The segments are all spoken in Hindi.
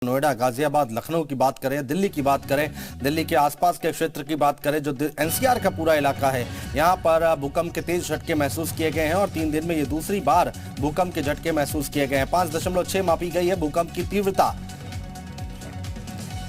नोएडा, गाजियाबाद, लखनऊ की बात करें, दिल्ली की बात करें, दिल्ली के आसपास के क्षेत्र की बात करें, जो एनसीआर का पूरा इलाका है, यहां पर भूकंप के तेज झटके महसूस किए गए हैं और 3 दिन में ये दूसरी बार भूकंप के झटके महसूस किए गए हैं। 5.6 मापी गई है भूकंप की तीव्रता।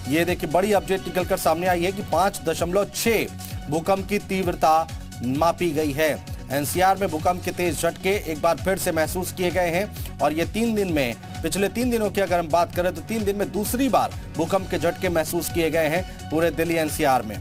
ये देखिए, बड़ी अपडेट निकलकर सामने आई है कि 5.6 भूकंप की तीव्रता मापी गई है। एनसीआर में भूकंप के तेज झटके एक बार फिर से महसूस किए गए हैं और ये 3 दिन में, पिछले 3 दिनों की अगर हम बात करें तो 3 दिन में दूसरी बार भूकंप के झटके महसूस किए गए हैं पूरे दिल्ली एनसीआर में।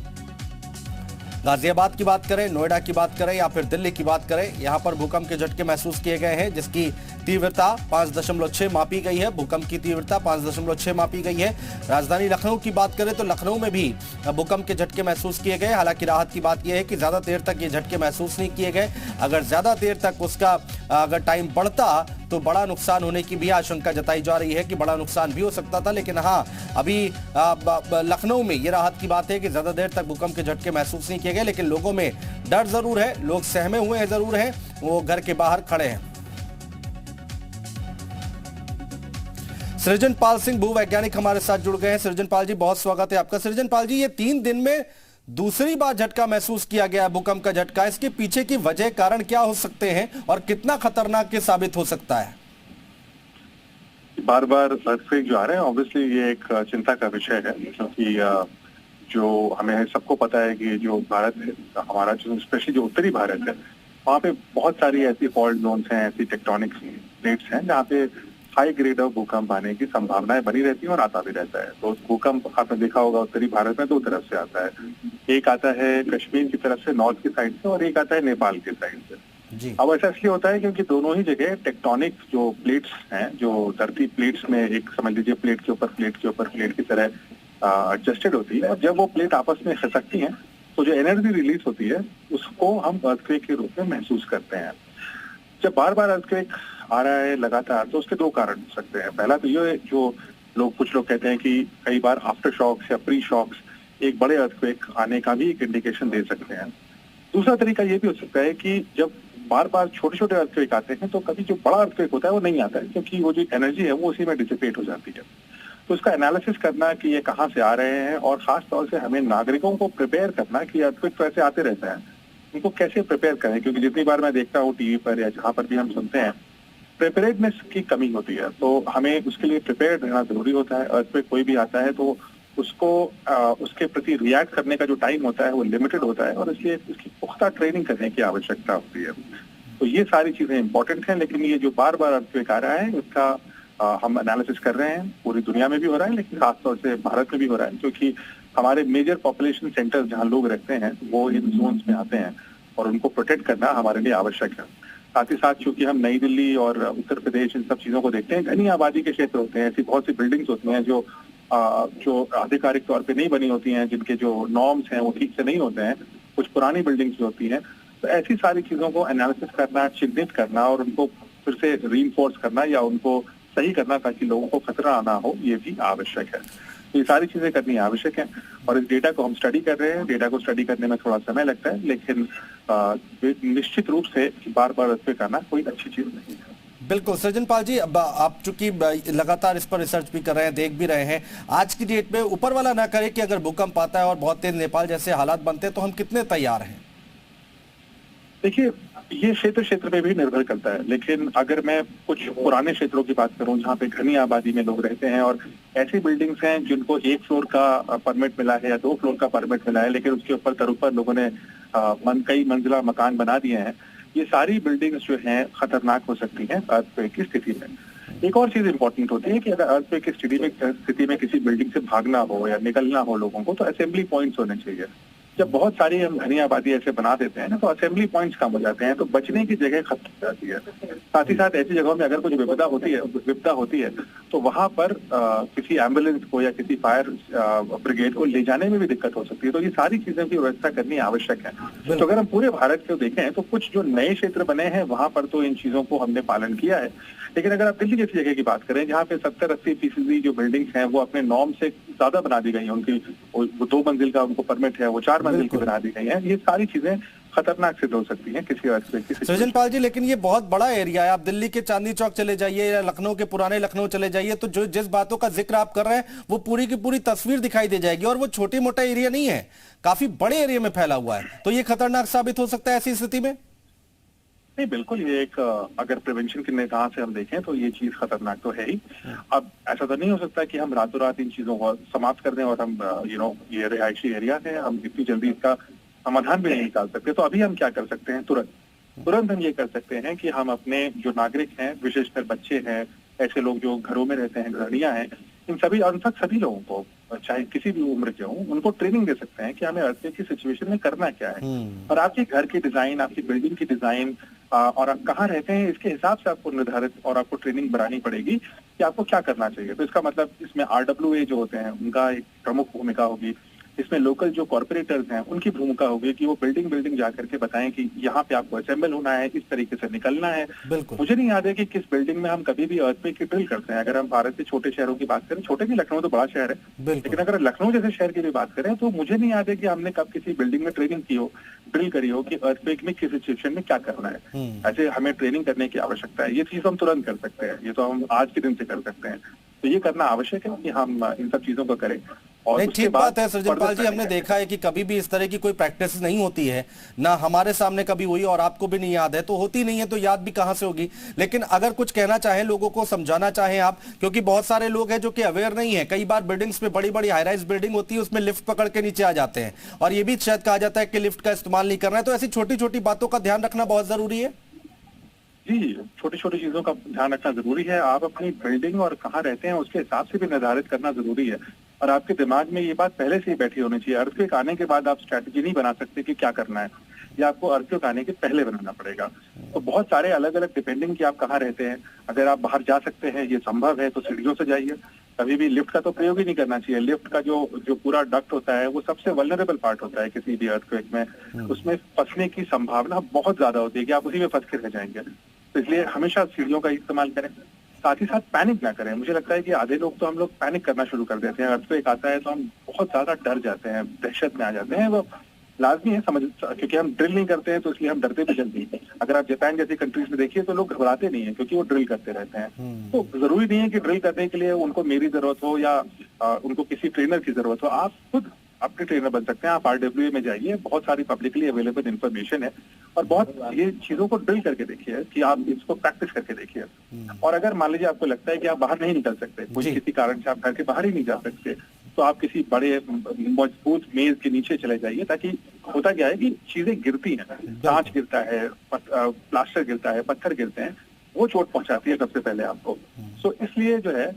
गाजियाबाद की बात करें, नोएडा की बात करें या फिर दिल्ली की बात करें, यहां पर भूकंप के झटके महसूस किए गए हैं जिसकी तीव्रता 5.6 मापी गई है। भूकंप की तीव्रता 5.6 मापी गई है। राजधानी लखनऊ की बात करें तो लखनऊ में भी भूकंप के झटके महसूस किए गए। हालांकि राहत की बात यह है कि ज्यादा देर तक ये झटके महसूस नहीं किए गए। अगर ज्यादा देर तक उसका अगर टाइम बढ़ता तो बड़ा नुकसान होने की भी आशंका जताई जा रही है कि बड़ा नुकसान भी हो सकता था। लेकिन हाँ, अभी लखनऊ में ये राहत की बात है कि ज्यादा देर तक भूकंप के झटके महसूस नहीं किए गए, लेकिन लोगों में डर जरूर है, लोग सहमे हुए हैं जरूर हैं, वो घर के बाहर खड़े हैं। सृजनपाल सिंह भूवैज्ञानिक हमारे साथ जुड़ गए हैं। सृजनपाल जी, बहुत स्वागत है आपका। सृजनपाल जी, ये 3 दिन में दूसरी बार झटका महसूस किया गया, भूकंप का झटका, इसके पीछे की वजह, कारण क्या हो सकते हैं और कितना खतरनाक ये साबित हो सकता है? बार बार अर्थक्वेक जो आ रहे हैं, ऑब्वियसली ये एक चिंता का विषय है, क्योंकि जो हमें सबको पता है कि जो भारत है हमारा, जो स्पेशली जो उत्तरी भारत है, वहाँ पे बहुत सारी ऐसी फॉल्ट जोन्स हैं, ऐसी टेक्टोनिक प्लेट्स हैं जहाँ पे हाई ग्रेड ऑफ भूकंप आने की संभावनाएं बनी रहती है और आता भी रहता है। तो भूकंप आपने देखा होगा उत्तरी भारत में 2 तरफ से आता है। एक आता है कश्मीर की तरफ से, नॉर्थ की साइड से, और एक आता है नेपाल की साइड से। अब ऐसा इसलिए होता है क्योंकि दोनों ही जगह टेक्टोनिक जो प्लेट्स हैं, जो धरती प्लेट्स में एक समझ लीजिए प्लेट के ऊपर प्लेट के ऊपर प्लेट की तरह एडजस्टेड होती है, और जब वो प्लेट आपस में खिसकती हैं तो जो एनर्जी रिलीज होती है उसको हम अर्थक्वेक के रूप में महसूस करते हैं। जब बार बार अर्थक्वेक आ रहा है लगातार, तो उसके 2 कारण हो सकते हैं। पहला तो ये, जो कुछ लोग कहते हैं कि कई बार आफ्टर शॉक्स या प्री शॉक्स एक बड़े अर्थक्वेक आने का भी एक इंडिकेशन दे सकते हैं। दूसरा तरीका ये भी हो सकता है कि जब बार बार छोटे छोटे अर्थक्वेक आते हैं तो कभी जो बड़ा अर्थक्वेक होता है वो नहीं आता है, क्योंकि वो जो एनर्जी है वो उसी में डिसिपेट हो जाती है। तो इसका एनालिसिस करना कि ये कहाँ से आ रहे हैं, और खास तौर से हमें नागरिकों को प्रिपेयर करना कि अर्थक्वेक तो ऐसे आते रहता है, इनको कैसे प्रिपेयर करें। क्योंकि जितनी बार मैं देखता हूँ टीवी पर या जहाँ पर भी हम सुनते हैं, प्रिपेयर्डनेस की कमी होती है। तो हमें उसके लिए प्रिपेयर्ड रहना जरूरी होता है। अर्थक्वेक कोई भी आता है तो उसको उसके प्रति रिएक्ट करने का जो टाइम होता है वो लिमिटेड होता है, और इसलिए उसकी पुख्ता ट्रेनिंग करने की आवश्यकता होती है। तो ये सारी चीजें इंपॉर्टेंट हैं। लेकिन ये जो बार बार अर्थक्वेक आ रहा है, इसका हम एनालिसिस कर रहे हैं। पूरी दुनिया में भी हो रहा है, लेकिन खासतौर से भारत में भी हो रहा है, क्योंकि हमारे मेजर पॉपुलेशन सेंटर्स जहाँ लोग रहते हैं वो इन जोन्स में आते हैं, और उनको प्रोटेक्ट करना हमारे लिए आवश्यक है। साथ ही साथ चूंकि हम नई दिल्ली और उत्तर प्रदेश इन सब चीजों को देखते हैं, घनी आबादी के क्षेत्र होते हैं, ऐसी बहुत सी बिल्डिंग्स होती हैं जो आधिकारिक तौर पे नहीं बनी होती हैं, जिनके जो नॉर्म्स हैं वो ठीक से नहीं होते हैं, कुछ पुरानी बिल्डिंग्स भी होती हैं। तो ऐसी सारी चीजों को एनालिसिस करना, चिन्हित करना और उनको फिर से रीइंफोर्स करना या उनको सही करना ताकि लोगों को खतरा ना हो, ये भी आवश्यक है। तो ये सारी चीजें करनी आवश्यक है, और इस डेटा को हम स्टडी कर रहे हैं। डेटा को स्टडी करने में थोड़ा समय लगता है, लेकिन निश्चित रूप से बार बार अर्थक्वेक आना कोई अच्छी चीज नहीं है। बिल्कुल सृजनपाल जी, अब आप चूंकि लगातार इस पर रिसर्च भी कर रहे हैं, देख भी रहे हैं, आज की डेट में ऊपर वाला ना करे कि अगर भूकंप आता है और बहुत तेज नेपाल जैसे हालात बनते हैं तो हम कितने तैयार हैं? देखिए, ये क्षेत्र क्षेत्र पे भी निर्भर करता है, लेकिन अगर मैं कुछ पुराने क्षेत्रों की बात करूं जहाँ पे घनी आबादी में लोग रहते हैं और ऐसी बिल्डिंग्स हैं जिनको 1 फ्लोर का परमिट मिला है या 2 फ्लोर का परमिट मिला है, लेकिन उसके ऊपर तरुपर लोगों ने कई मंजिला मकान बना दिए हैं, ये सारी बिल्डिंग्स जो हैं खतरनाक हो सकती हैं अर्थक्वेक की स्थिति में। एक और चीज इंपॉर्टेंट होती है कि अगर अर्थक्वेक की स्थिति में किसी बिल्डिंग से भागना हो या निकलना हो लोगों को, तो असेंबली पॉइंट्स होने चाहिए। जब बहुत सारी हम घनी आबादी ऐसे बना देते हैं ना, तो असेंबली पॉइंट्स कम हो जाते हैं, तो बचने की जगह खत्म हो जाती है। साथ ही साथ ऐसी जगहों में अगर कुछ विपदा होती है तो वहां पर किसी एम्बुलेंस को या किसी फायर ब्रिगेड को ले जाने में भी दिक्कत हो सकती है। तो ये सारी चीजों की व्यवस्था करनी आवश्यक है। तो अगर हम पूरे भारत को देखें तो कुछ जो नए क्षेत्र बने हैं वहां पर तो इन चीजों को हमने पालन किया है, लेकिन अगर आप दिल्ली जैसी जगह की बात करें जहाँ पे 70-80% जो बिल्डिंग्स हैं वो अपने नॉर्म से ज्यादा बना दी गई हैं, उनकी 2 मंजिल का उनको परमिट है, वो 4 मंजिल की बना दी गई है, ये सारी चीजें खतरनाक सिद्ध हो सकती हैं किसी अर्थक्वेक की सिचुएशन। सृजन पाल जी, लेकिन ये बहुत बड़ा एरिया है। आप दिल्ली के चांदनी चौक चले जाइए या लखनऊ के पुराने लखनऊ चले जाइए, तो जो जिस बातों का जिक्र आप कर रहे हैं वो पूरी की पूरी तस्वीर दिखाई दे जाएगी। और वो छोटी मोटा एरिया नहीं है, काफी बड़े एरिया में फैला हुआ है। तो ये खतरनाक साबित हो सकता है ऐसी स्थिति में। नहीं, बिल्कुल, ये एक अगर प्रिवेंशन की निगाह से हम देखें तो ये चीज खतरनाक तो है ही। अब ऐसा तो नहीं हो सकता कि हम रातों रात इन चीजों को समाप्त कर दें और हम ये रिहायशी एरिया है, हम इतनी जल्दी इसका समाधान भी नहीं निकाल सकते। तो अभी हम क्या कर सकते हैं, तुरंत हम ये कर सकते हैं कि हम अपने जो नागरिक हैं, विशेषकर बच्चे हैं, ऐसे लोग जो घरों में रहते हैं, गृहिणियां हैं, इन सभी अनफक सभी लोगों को, चाहे किसी भी उम्र के हों, उनको ट्रेनिंग दे सकते हैं कि हमें अर्थक्वेक की सिचुएशन में करना क्या है। और आपके घर की डिजाइन, आपकी बिल्डिंग की डिजाइन और आप कहाँ रहते हैं, इसके हिसाब से आपको निर्धारित और आपको ट्रेनिंग बनानी पड़ेगी कि आपको क्या करना चाहिए। तो इसका मतलब इसमें RWA जो होते हैं उनका एक प्रमुख भूमिका होगी। इसमें लोकल जो कॉर्पोरेटर्स हैं उनकी भूमिका होगी कि वो बिल्डिंग जाकर के बताएं कि यहाँ पे आपको असेंबल होना है, इस तरीके से निकलना है। मुझे नहीं याद है कि किस बिल्डिंग में हम कभी भी अर्थक्वेक की ड्रिल करते हैं। अगर हम भारत के छोटे शहरों की बात करें, छोटे भी, लखनऊ तो बड़ा शहर है, लेकिन अगर लखनऊ जैसे शहर की भी बात करें तो मुझे नहीं याद है कि हमने कब किसी बिल्डिंग में ट्रेनिंग की हो, ड्रिल करी हो कि अर्थक्वेक में किस सिचुएशन में क्या करना है। ऐसे हमें ट्रेनिंग करने की आवश्यकता है। ये चीज हम तुरंत कर सकते हैं, ये तो हम आज के दिन से कर सकते हैं। तो ये करना आवश्यक है कि हम इन सब चीजों को करें। और नहीं, ठीक बात है सृजन पाल जी। हमने देखा है कि कभी भी इस तरह की कोई प्रैक्टिस नहीं होती है, ना हमारे सामने कभी हुई और आपको भी नहीं याद है, तो होती नहीं है तो याद भी कहां से होगी। लेकिन अगर कुछ कहना चाहें, लोगों को समझाना चाहें आप, क्योंकि बहुत सारे लोग हैं जो कि अवेयर नहीं है। कई बार बिल्डिंग्स में बड़ी बड़ी हाई राइज बिल्डिंग होती है, उसमें लिफ्ट पकड़ के नीचे आ जाते हैं और ये भी शायद कहा जाता है कि लिफ्ट का इस्तेमाल नहीं करना है। तो ऐसी छोटी छोटी बातों का ध्यान रखना बहुत जरूरी है। जी, छोटी छोटी चीजों का ध्यान रखना जरूरी है। आप अपनी बिल्डिंग और कहाँ रहते हैं उसके हिसाब से भी निर्धारित करना जरूरी है। और आपके दिमाग में ये बात पहले से ही बैठी होनी चाहिए। अर्थक्वेक आने के बाद आप स्ट्रैटेजी नहीं बना सकते कि क्या करना है, या आपको अर्थक्वेक आने के पहले बनाना पड़ेगा। तो बहुत सारे अलग अलग, डिपेंडिंग कि आप कहाँ रहते हैं। अगर आप बाहर जा सकते हैं, ये संभव है, तो सीढ़ियों से जाइए। कभी भी लिफ्ट का तो प्रयोग ही नहीं करना चाहिए। लिफ्ट का जो पूरा डक्ट होता है वो सबसे वल्नरेबल पार्ट होता है किसी भी अर्थक्वेक में। उसमें फंसने की संभावना बहुत ज्यादा होती है कि आप उसी में फंस के रह जाएंगे। तो इसलिए हमेशा सीढ़ियों का इस्तेमाल करें। साथ ही साथ पैनिक ना करें। मुझे लगता है कि आधे लोग पैनिक करना शुरू कर देते हैं। अर्थक्वेक आता है तो हम बहुत ज्यादा डर जाते हैं, दहशत में आ जाते हैं। वो लाजमी है, समझ, क्योंकि हम ड्रिल नहीं करते हैं तो इसलिए हम डरते भी जल्दी। अगर आप जापान जैसी कंट्रीज में देखिए तो लोग घबराते नहीं है क्योंकि वो ड्रिल करते रहते हैं। तो जरूरी नहीं है कि ड्रिल करने के लिए उनको मेरी जरूरत हो या उनको किसी ट्रेनर की जरूरत हो। आप खुद अपने ट्रेनर बन सकते हैं। आप RWA में जाइए, बहुत सारी पब्लिकली अवेलेबल इन्फॉर्मेशन है और बहुत ये चीजों को ड्रिल करके देखिए कि आप इसको प्रैक्टिस करके देखिए। और अगर मान लीजिए आपको लगता है कि आप बाहर नहीं निकल सकते, कोई किसी कारण से आप घर के बाहर ही नहीं जा सकते, तो आप किसी बड़े मजबूत मेज के नीचे चले जाइए। ताकि होता क्या है कि चीजें गिरती हैं, कांच गिरता है, प्लास्टर गिरता है, पत्थर गिरते हैं, वो चोट पहुंचाती है सबसे पहले आपको। तो इसलिए जो है,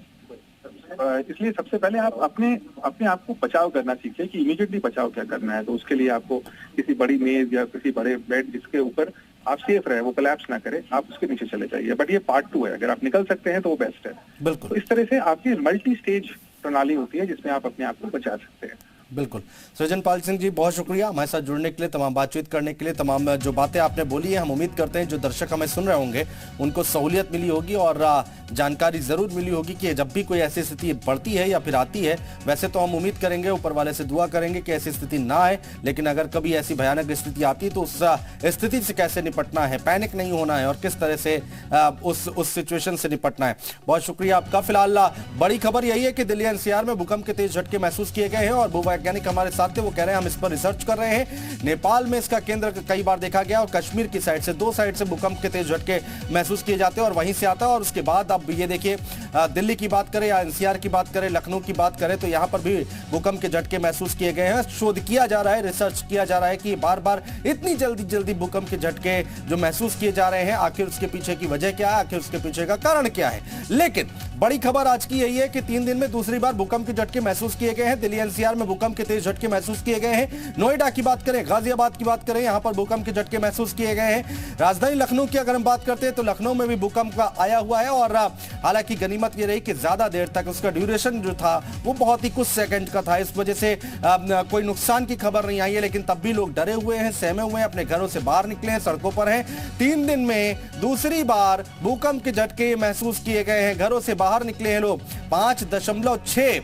इसलिए सबसे पहले आप अपने आप को बचाव करना सीखिए कि इमीडिएटली बचाव क्या करना है। तो उसके लिए आपको किसी बड़ी मेज या किसी बड़े बेड जिसके ऊपर आप सेफ रहे, वो कोलैप्स ना करे, आप उसके नीचे चले जाइए। बट ये पार्ट 2 है, अगर आप निकल सकते हैं तो वो बेस्ट है। बिल्कुल। तो इस तरह से आपकी मल्टी स्टेज प्रणाली होती है जिसमें आप अपने आप को बचा सकते हैं। बिल्कुल। सृजन पाल सिंह जी, बहुत शुक्रिया हमारे साथ जुड़ने के लिए, तमाम बातचीत करने के लिए। तमाम जो बातें आपने बोली है, हम उम्मीद करते हैं जो दर्शक हमें सुन रहे होंगे उनको सहूलियत मिली होगी और जानकारी जरूर मिली होगी कि जब भी कोई ऐसी स्थिति बढ़ती है या फिर आती है, वैसे तो हम उम्मीद करेंगे, ऊपर वाले से दुआ करेंगे कि ऐसी स्थिति ना आए, लेकिन अगर कभी ऐसी भयानक स्थिति आती है तो उस स्थिति से कैसे निपटना है, पैनिक नहीं होना है और किस तरह से उस सिचुएशन से निपटना है। बहुत शुक्रिया आपका। फिलहाल बड़ी खबर यही है कि दिल्ली NCR में भूकंप के तेज झटके महसूस किए गए हैं और भूवैज्ञानिक हमारे साथ थे, वो कह रहे हैं हम इस पर रिसर्च कर रहे हैं। नेपाल में इसका केंद्र कई बार देखा गया और कश्मीर की साइड से, 2 साइड से भूकंप के तेज झटके महसूस किए जाते हैं और वहीं से आता है। और उसके बाद अब ये देखिए, दिल्ली की बात करें या NCR की बात करें, लखनऊ की बात करें, तो यहां पर भी भूकंप के झटके महसूस किए गए हैं। शोध किया जा रहा है, रिसर्च किया जा रहा है कि बार बार इतनी जल्दी भूकंप के झटके जो महसूस किए जा रहे हैं, आखिर उसके पीछे की वजह क्या है, आखिर उसके पीछे का कारण क्या है। लेकिन बड़ी खबर आज की यही है कि 3 दिन में दूसरी बार भूकंप के झटके महसूस किए गए हैं। दिल्ली NCR में भूकंप के तेज झटके महसूस किए गए हैं। नोएडा की बात करें, गाजियाबाद की बात करें, यहां पर भूकंप के झटके महसूस किए गए हैं। राजधानी लखनऊ की अगर हम बात करते हैं तो लखनऊ में भी भूकंप का आया हुआ है और हालांकि गनीमत ये रही कि ज्यादा देर तक उसका ड्यूरेशन जो था वो बहुत ही कुछ सेकंड का था, इस वजह से कोई नुकसान की खबर नहीं आई है। लेकिन तब भी लोग डरे हुए हैं, सहमे हुए हैं, अपने घरों से बाहर निकले हैं, सड़कों पर हैं। 3 दिन में दूसरी बार भूकंप के झटके महसूस किए गए हैं, घरों से बाहर निकले हैं लोग। 5.6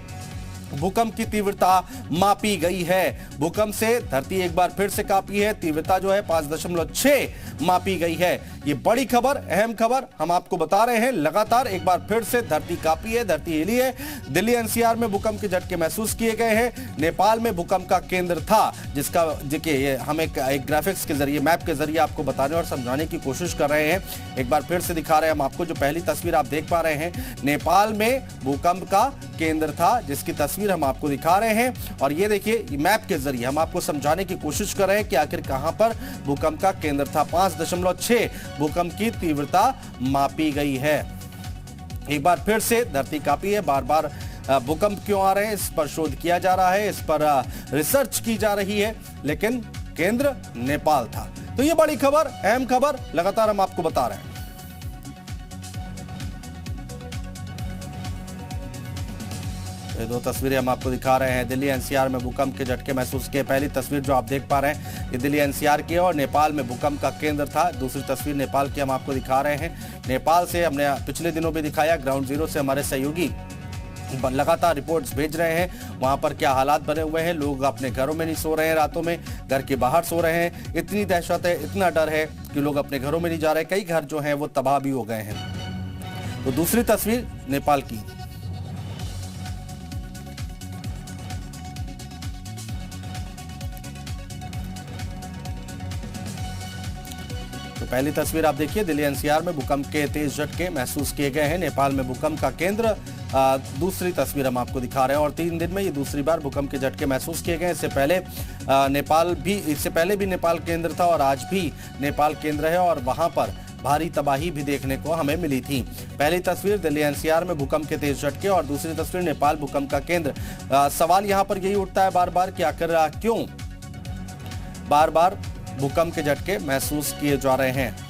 भूकंप की तीव्रता मापी गई है। भूकंप से धरती एक बार फिर से कांपी है। तीव्रता जो है 5.6 मापी गई है। ये बड़ी खबर, अहम खबर हम आपको बता रहे हैं। लगातार एक बार फिर से धरती कांपी है, धरती हिली है। दिल्ली एनसीआर में भूकंप के झटके महसूस किए गए हैं। नेपाल में भूकंप का केंद्र था, जिसका देखिए हम एक ग्राफिक्स के जरिए, मैप के जरिए आपको बताने और समझाने की कोशिश कर रहे हैं। एक बार फिर से दिखा रहे हैं हम आपको। जो पहली तस्वीर आप देख पा रहे हैं, नेपाल में भूकंप का केंद्र था, जिसकी तस्वीर हम आपको दिखा रहे हैं। और ये देखिए मैप के जरिए हम आपको समझाने की कोशिश कर रहे हैं कि आखिर कहां पर भूकंप का केंद्र था। 5.6 भूकंप की तीव्रता मापी गई है। एक बार फिर से धरती कांपी है। बार बार भूकंप क्यों आ रहे हैं, इस पर शोध किया जा रहा है, इस पर रिसर्च की जा रही है, लेकिन केंद्र नेपाल था। तो ये बड़ी खबर, अहम खबर लगातार हम आपको बता रहे हैं। ये दो तस्वीरें हम आपको दिखा रहे हैं। दिल्ली एनसीआर में भूकंप के झटके महसूस किए। पहली तस्वीर जो आप देख पा रहे हैं, ये दिल्ली एनसीआर की है और नेपाल में भूकंप का केंद्र था। दूसरी तस्वीर नेपाल की हम आपको दिखा रहे हैं। नेपाल से हमने पिछले दिनों भी दिखाया, ग्राउंड जीरो से हमारे सहयोगी लगातार रिपोर्ट्स भेज रहे हैं। वहां पर क्या हालात बने हुए हैं, लोग अपने घरों में नहीं सो रहे हैं, रातों में घर के बाहर सो रहे हैं। इतनी दहशत है, इतना डर है कि लोग अपने घरों में नहीं जा रहे। कई घर जो हैं वो तबाह भी हो गए हैं। तो दूसरी तस्वीर नेपाल की। तो पहली तस्वीर आप देखिए, दिल्ली एनसीआर में भूकंप के तेज झटके महसूस किए गए हैं। नेपाल में भूकंप का केंद्र। दूसरी तस्वीर हम आपको दिखा रहे हैं और 3 दिन में ये दूसरी बार भूकंप के झटके महसूस किए गए। इससे पहले भी नेपाल केंद्र था और आज भी नेपाल केंद्र है और वहां पर भारी तबाही भी देखने को हमें मिली थी। पहली तस्वीर दिल्ली एनसीआर में भूकंप के तेज झटके और दूसरी तस्वीर नेपाल भूकंप का केंद्र। सवाल यहां पर यही उठता है बार बार कि आखिर क्यों बार बार भूकंप के झटके महसूस किए जा रहे हैं।